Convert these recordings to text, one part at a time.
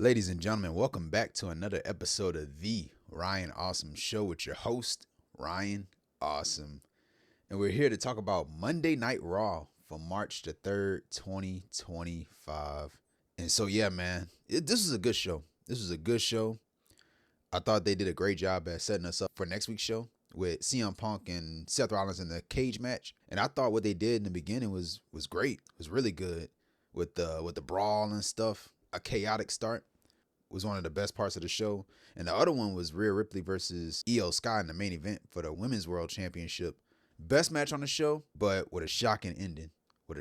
Ladies and gentlemen, welcome back to another episode of the Ryan Awesome Show with your host, Ryan Awesome. And we're here to talk about Monday Night Raw for March the 3rd, 2025. And so, yeah, man, this is a good show. This is a good show. I thought they did a great job at setting us up for next week's show with CM Punk and Seth Rollins in the cage match. And I thought what they did in the beginning was great. It was really good with the brawl and stuff. A chaotic start was one of the best parts of the show. And the other one was Rhea Ripley versus Iyo Sky in the main event for the Women's World Championship. Best match on the show, but with a shocking ending. With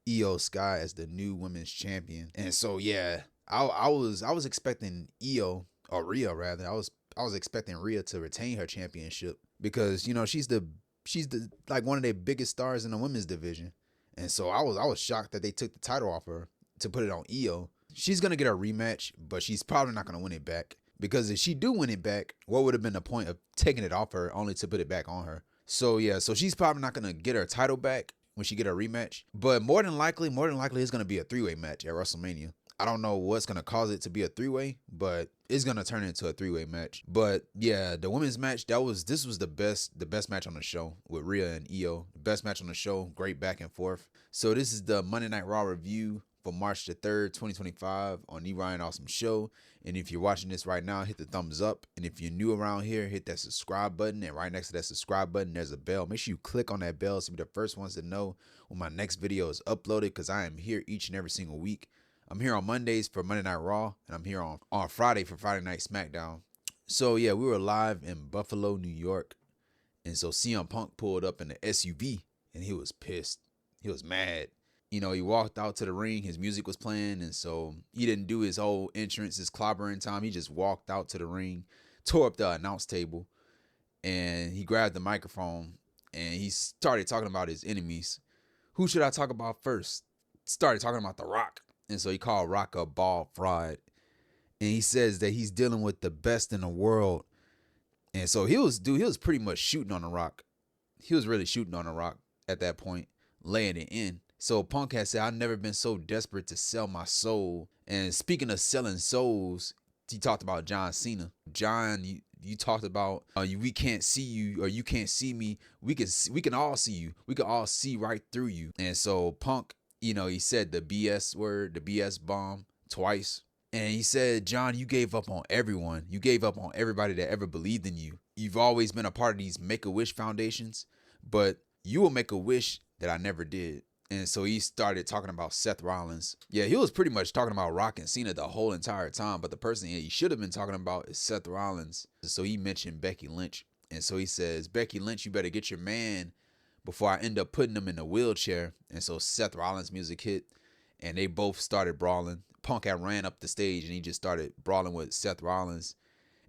Iyo Sky as the new women's champion. And so, yeah, I was expecting Iyo, or Rhea rather. I was expecting Rhea to retain her championship because, you know, she's the like one of the biggest stars in the women's division. And so I was shocked that they took the title off her to put it on Iyo. She's going to get a rematch, but she's probably not going to win it back. Because if she do win it back, what would have been the point of taking it off her only to put it back on her? So, yeah, so she's probably not going to get her title back when she get a rematch. But more than likely, it's going to be a three-way match at WrestleMania. I don't know what's going to cause it to be a three-way, but it's going to turn into a three-way match. But, yeah, the women's match, this was the best match on the show with Rhea and Iyo. The best match on the show, great back and forth. So this is the Monday Night Raw review for March the 3rd, 2025 on the Ryan Awesome Show. And if you're watching this right now, hit the thumbs up. And if you're new around here, hit that subscribe button. And right next to that subscribe button, there's a bell. Make sure you click on that bell to be the first ones to know when my next video is uploaded, because I am here each and every single week. I'm here on Mondays for Monday Night Raw, and I'm here on Friday for Friday Night SmackDown. So, yeah, we were live in Buffalo, New York. And so CM Punk pulled up in the SUV, and he was pissed. He was mad. You know, he walked out to the ring. His music was playing, and so he didn't do his whole entrance, his clobbering time. He just walked out to the ring, tore up the announce table, and he grabbed the microphone, and he started talking about his enemies. Who should I talk about first? Started talking about The Rock. And so he called Rock a ball fraud. And he says that he's dealing with the best in the world. And so he was pretty much shooting on The Rock. He was really shooting on The Rock at that point, laying it in. So Punk had said, I've never been so desperate to sell my soul. And speaking of selling souls, he talked about John Cena. John, you talked about we can't see you, or you can't see me. We can all see you. We can all see right through you. And so Punk, you know, he said the BS word, the BS bomb twice. And he said, John, you gave up on everyone. You gave up on everybody that ever believed in you. You've always been a part of these Make-A-Wish foundations, but you will make a wish that I never did. And so he started talking about Seth Rollins. Yeah, he was pretty much talking about Rock and Cena the whole entire time, but the person he should have been talking about is Seth Rollins. So he mentioned Becky Lynch. And so he says, Becky Lynch, you better get your man before I end up putting him in a wheelchair. And so Seth Rollins' music hit, and they both started brawling. Punk had ran up the stage, and he just started brawling with Seth Rollins.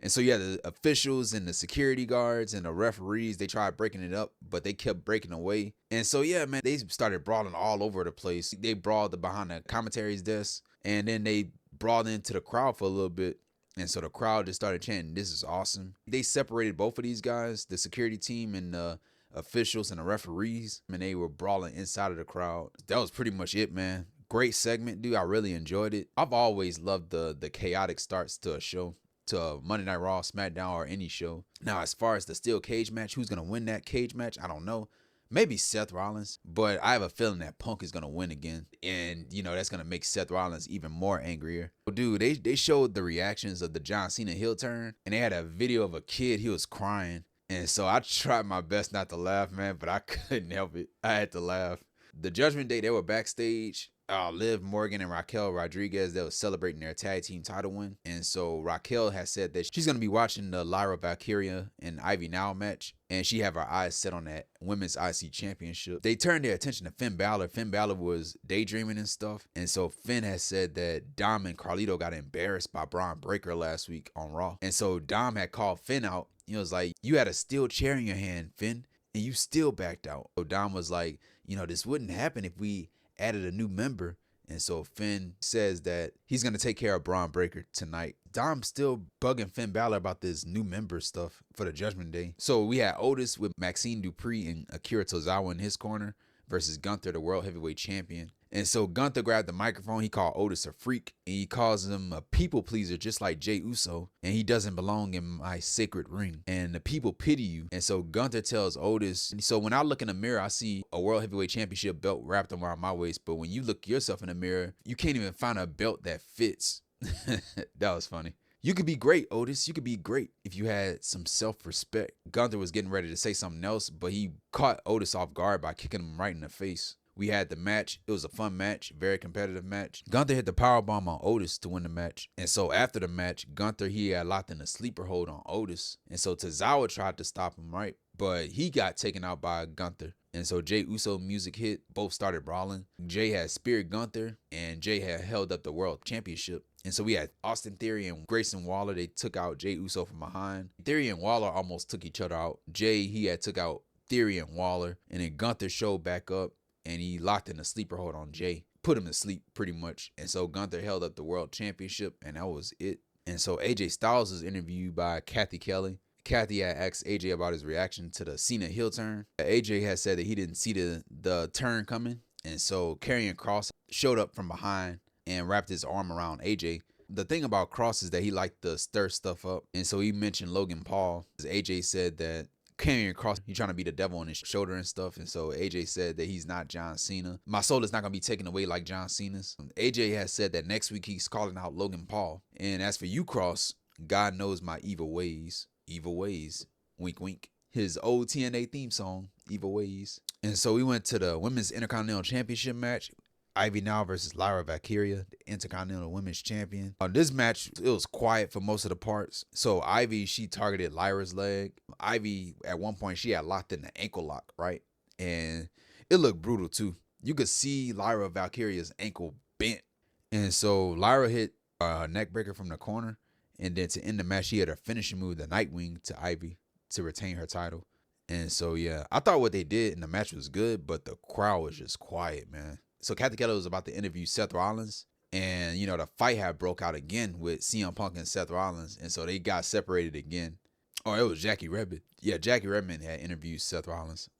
And so, yeah, the officials and the security guards and the referees, they tried breaking it up, but they kept breaking away. And so, yeah, man, they started brawling all over the place. They brawled behind the commentary's desk, and then they brawled into the crowd for a little bit. And so the crowd just started chanting, this is awesome. They separated both of these guys, the security team and the officials and the referees, and they were brawling inside of the crowd. That was pretty much it, man. Great segment, dude. I really enjoyed it. I've always loved the chaotic starts to a show, to a Monday Night Raw, SmackDown, or any show. Now, as far as the steel cage match, who's going to win that cage match? I don't know. Maybe Seth Rollins, but I have a feeling that Punk is going to win again. And, you know, that's going to make Seth Rollins even more angrier. Dude, they showed the reactions of the John Cena heel turn, and they had a video of a kid. He was crying. And so I tried my best not to laugh, man, but I couldn't help it. I had to laugh. The Judgment Day, they were backstage. Liv Morgan and Raquel Rodriguez, they were celebrating their tag team title win. And so Raquel has said that she's going to be watching the Lyra, Valkyria, and Ivy Nile match. And she have her eyes set on that women's IC championship. They turned their attention to Finn Balor. Finn Balor was daydreaming and stuff. And so Finn has said that Dom and Carlito got embarrassed by Braun Breaker last week on Raw. And so Dom had called Finn out. He was like, you had a steel chair in your hand, Finn, and you still backed out. So Dom was like, you know, this wouldn't happen if we added a new member. And so Finn says that he's going to take care of Braun Breaker tonight. Dom's still bugging Finn Balor about this new member stuff for the Judgment Day. So we had Otis with Maxine Dupree and Akira Tozawa in his corner versus Gunther, the World Heavyweight Champion. And so Gunther grabbed the microphone. He called Otis a freak, and he calls him a people pleaser, just like Jey Uso. And he doesn't belong in my sacred ring. And the people pity you. And so Gunther tells Otis, so when I look in the mirror, I see a World Heavyweight Championship belt wrapped around my waist. But when you look yourself in the mirror, you can't even find a belt that fits. That was funny. You could be great, Otis. You could be great if you had some self-respect. Gunther was getting ready to say something else, but he caught Otis off guard by kicking him right in the face. We had the match. It was a fun match, very competitive match. Gunther hit the powerbomb on Otis to win the match. And so after the match, Gunther, he had locked in a sleeper hold on Otis. And so Tozawa tried to stop him, right? But he got taken out by Gunther. And so Jey Uso music hit. Both started brawling. Jey had speared Gunther, and Jey had held up the world championship. And so we had Austin Theory and Grayson Waller. They took out Jey Uso from behind. Theory and Waller almost took each other out. Jey, he had took out Theory and Waller. And then Gunther showed back up, and he locked in a sleeper hold on Jey. Put him to sleep pretty much. And so Gunther held up the world championship, and that was it. And so AJ Styles was interviewed by Kathy Kelly. Kathy had asked AJ about his reaction to the Cena heel turn. AJ had said that he didn't see the turn coming. And so Karrion Kross showed up from behind and wrapped his arm around AJ. The thing about Kross is that he liked to stir stuff up. And so he mentioned Logan Paul. AJ said that Karrion Kross, he's trying to be the devil on his shoulder and stuff. And so AJ said that he's not John Cena. My soul is not going to be taken away like John Cena's. AJ has said that next week he's calling out Logan Paul. And as for you, Kross, God knows my evil ways. Evil ways. Wink, wink. His old TNA theme song, Evil Ways. And so we went to the Women's Intercontinental Championship match. Ivy Nile versus Lyra Valkyria, the Intercontinental Women's Champion. On this match, it was quiet for most of the parts. So Ivy, she targeted Lyra's leg. Ivy, at one point, she had locked in the ankle lock, right? And it looked brutal too. You could see Lyra Valkyria's ankle bent. And so Lyra hit a neck breaker from the corner. And then to end the match, she had her finishing move, the Nightwing, to Ivy to retain her title. And so, yeah, I thought what they did in the match was good, but the crowd was just quiet, man. So Kathy Kelly was about to interview Seth Rollins. And, you know, the fight had broke out again with CM Punk and Seth Rollins. And so they got separated again. Oh, it was Jackie Redmond. Yeah, Jackie Redmond had interviewed Seth Rollins.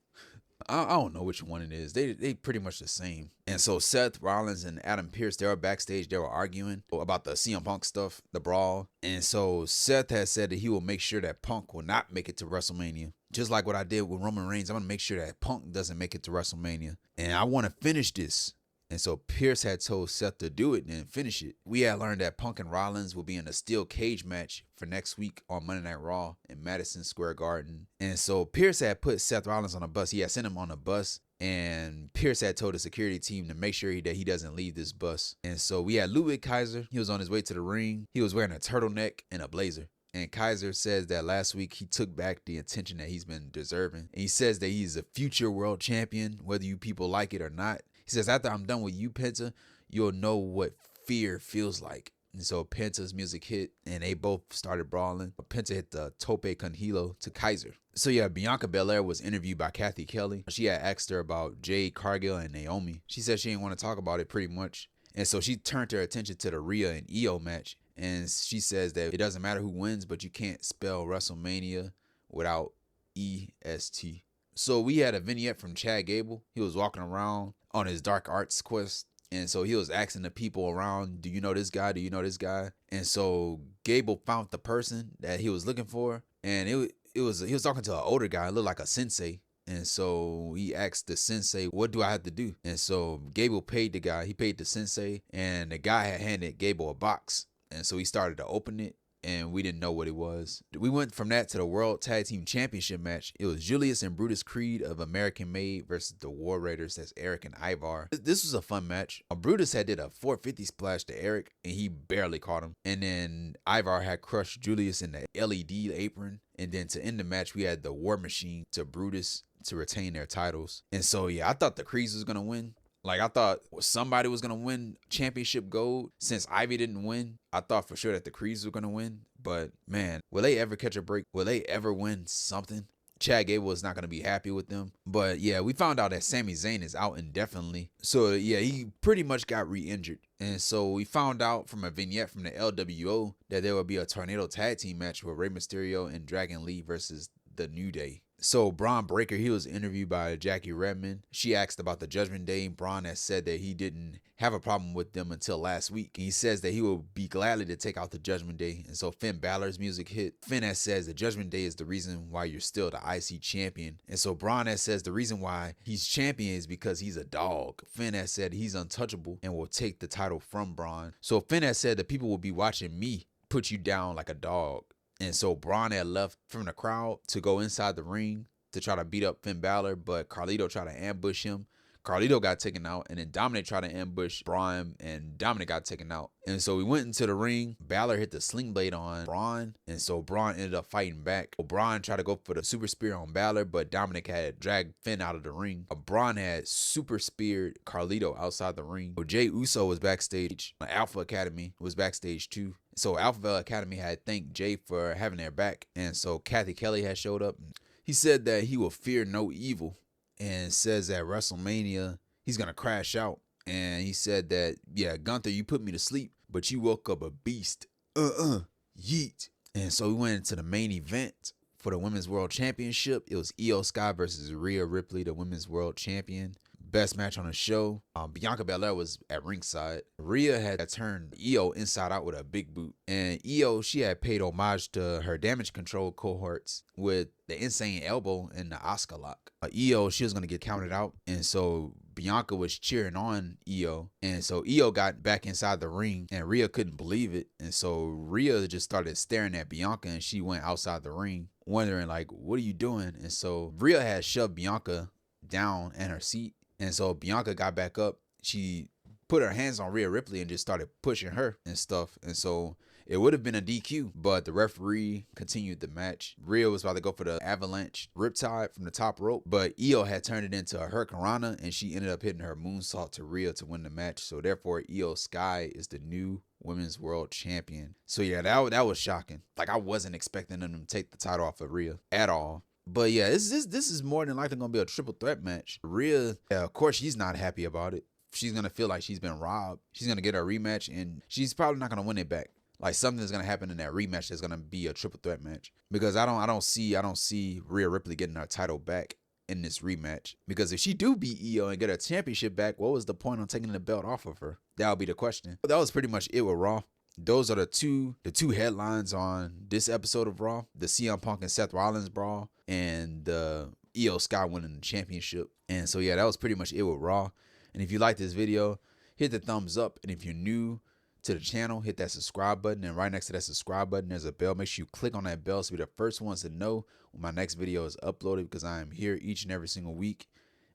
I don't know which one it is. They pretty much the same. And so Seth Rollins and Adam Pearce, they were backstage. They were arguing about the CM Punk stuff, the brawl. And so Seth has said that he will make sure that Punk will not make it to WrestleMania. Just like what I did with Roman Reigns, I'm going to make sure that Punk doesn't make it to WrestleMania. And I want to finish this. And so Pierce had told Seth to do it and finish it. We had learned that Punk and Rollins will be in a steel cage match for next week on Monday Night Raw in Madison Square Garden. And so Pierce had put Seth Rollins on a bus. He had sent him on a bus. And Pierce had told the security team to make sure that he doesn't leave this bus. And so we had Ludwig Kaiser. He was on his way to the ring. He was wearing a turtleneck and a blazer. And Kaiser says that last week he took back the attention that he's been deserving. And he says that he's a future world champion, whether you people like it or not. He says, after I'm done with you, Penta, you'll know what fear feels like. And so Penta's music hit, and they both started brawling. Penta hit the tope con hilo to Kaiser. So yeah, Bianca Belair was interviewed by Kathy Kelly. She had asked her about Jade Cargill and Naomi. She said she didn't want to talk about it pretty much. And so she turned her attention to the Rhea and Iyo match. And she says that it doesn't matter who wins, but you can't spell WrestleMania without EST. So we had a vignette from Chad Gable. He was walking around on his dark arts quest. And so he was asking the people around, do you know this guy? Do you know this guy? And so Gable found the person that he was looking for. And he was talking to an older guy. It looked like a sensei. And so he asked the sensei, what do I have to do? And so Gable paid the guy. He paid the sensei. And the guy had handed Gable a box. And so he started to open it. And we didn't know what it was. We went from that to the World Tag Team Championship match. It was Julius and Brutus Creed of American Made versus the War Raiders. That's Erik and Ivar. This was a fun match. Brutus had did a 450 splash to Erik, and he barely caught him. And then Ivar had crushed Julius in the LED apron. And then to end the match, we had the War Machine to Brutus to retain their titles. And so, yeah, I thought the Creeds was going to win. Like, I thought somebody was going to win championship gold. Since Ivy didn't win, I thought for sure that the Creeds were going to win. But, man, will they ever catch a break? Will they ever win something? Chad Gable is not going to be happy with them. But, yeah, we found out that Sami Zayn is out indefinitely. So, yeah, he pretty much got re-injured. And so we found out from a vignette from the LWO that there will be a Tornado Tag Team match with Rey Mysterio and Dragon Lee versus the New Day. So Braun Breaker, he was interviewed by Jackie Redmond. She asked about the Judgment Day. Braun has said that he didn't have a problem with them until last week. And he says that he will be gladly to take out the Judgment Day. And so Finn Balor's music hit. Finn has says the Judgment Day is the reason why you're still the IC champion. And so Braun has says the reason why he's champion is because he's a dog. Finn has said he's untouchable and will take the title from Braun. So Finn has said that people will be watching me put you down like a dog. And so Braun had left from the crowd to go inside the ring to try to beat up Finn Balor, but Carlito tried to ambush him. Carlito got taken out, and then Dominic tried to ambush Braun, and Dominic got taken out. And so we went into the ring. Balor hit the sling blade on Braun, and so Braun ended up fighting back. Braun tried to go for the super spear on Balor, but Dominic had dragged Finn out of the ring. Braun had super speared Carlito outside the ring. Jey Uso was backstage. Alpha Academy was backstage too. So Alpha Academy had thanked Jey for having their back, and so Kathy Kelly had showed up. He said that he will fear no evil, and says that WrestleMania he's gonna crash out. And he said that, yeah, Gunther, you put me to sleep, but you woke up a beast. Yeet. And so we went into the main event for the Women's World Championship. It was Iyo Sky versus Rhea Ripley, the Women's World Champion. Best match on the show. Bianca Belair was at ringside. Rhea had turned Iyo inside out with a big boot. And Iyo, she had paid homage to her damage control cohorts with the insane elbow and the Oscar lock. Iyo, she was going to get counted out. And so Bianca was cheering on Iyo. And so Iyo got back inside the ring and Rhea couldn't believe it. And so Rhea just started staring at Bianca and she went outside the ring wondering like, what are you doing? And so Rhea had shoved Bianca down in her seat. And so Bianca got back up. She put her hands on Rhea Ripley and just started pushing her and stuff. And so it would have been a DQ, but the referee continued the match. Rhea was about to go for the avalanche riptide from the top rope, but Iyo had turned it into a hurricanrana and she ended up hitting her moonsault to Rhea to win the match. So therefore, Iyo Sky is the new Women's World Champion. So yeah, that was shocking. Like I wasn't expecting them to take the title off of Rhea at all. But yeah, this is more than likely going to be a triple threat match. Rhea, yeah, of course, she's not happy about it. She's going to feel like she's been robbed. She's going to get a rematch, and she's probably not going to win it back. Like something's going to happen in that rematch that's going to be a triple threat match. Because I don't see Rhea Ripley getting her title back in this rematch. Because if she do beat Iyo and get her championship back, what was the point on taking the belt off of her? That would be the question. But that was pretty much it with Raw. Those are the two headlines on this episode of Raw. The CM Punk and Seth Rollins brawl and the Iyo Sky winning the championship. And so yeah, that was pretty much it with Raw. And if you like this video, hit the thumbs up. And if you're new to the channel, hit that subscribe button. And right next to that subscribe button, there's a bell. Make sure you click on that bell so you're the first ones to know when my next video is uploaded, because I am here each and every single week.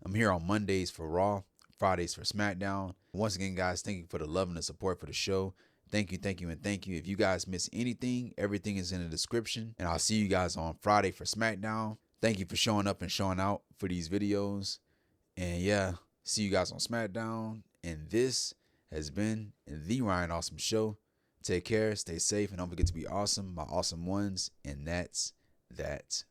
I'm here on Mondays for Raw, Fridays for SmackDown. Once again, guys, thank you for the love and the support for the show. Thank you, and thank you. If you guys miss anything, everything is in the description. And I'll see you guys on Friday for SmackDown. Thank you for showing up and showing out for these videos. And yeah, see you guys on SmackDown. And this has been the Ryan Awesome Show. Take care, stay safe, and don't forget to be awesome, my awesome ones. And that's that.